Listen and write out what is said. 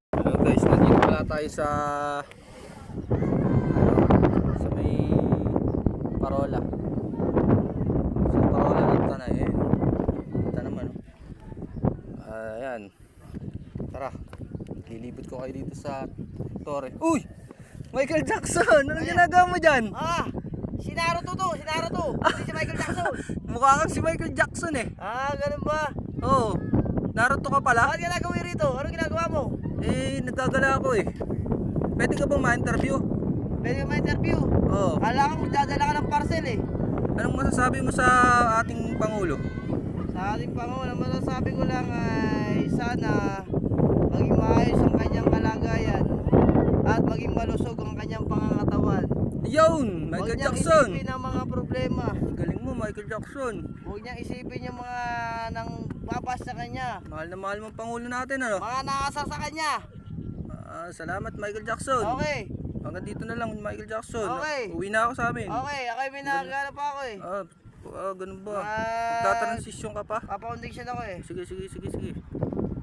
Hello guys, nandito pala tayo sa may Parola. Sa Parola ng Tanay. Ito naman. Ayan. Tara. Lilibot ko kayo dito sa Torre. Uy! Michael Jackson! Anong ginagawa mo dyan? Si Naruto to, hindi si Michael Jackson. Mukha kang si Michael Jackson eh. Ganun ba? Oo. Naruto ka pala? Bakit ka nagawin rito? Anong ginagawa mo? Nagkagala ako eh. Pwede ka bang ma-interview? Pwede ka ma-interview? Oo. Kala ko magdadala ka ng parcel eh. Anong masasabi mo sa ating Pangulo? Sa ating Pangulo, ang masasabi ko lang ay sana maging maayos ang kanyang kalagayan at maging malusog ang kanyang pangangatawan. Yun! Huwag Michael niyang Jackson! isipin ang mga problema. Galing mo, Michael Jackson. Huwag niyang isipin yung mga nang papas sa kanya. Mahal na mahal mo ang Pangulo natin, ano? Mga nakasar sa kanya. Salamat, Michael Jackson. Okay. Hanggang dito na lang, Michael Jackson. Okay. Uwi na ako sa amin. Okay, ako may nagagana pa ako eh. Ganun ba? Ah, Magta-transition ka pa? Papa-condition ako eh. Sige.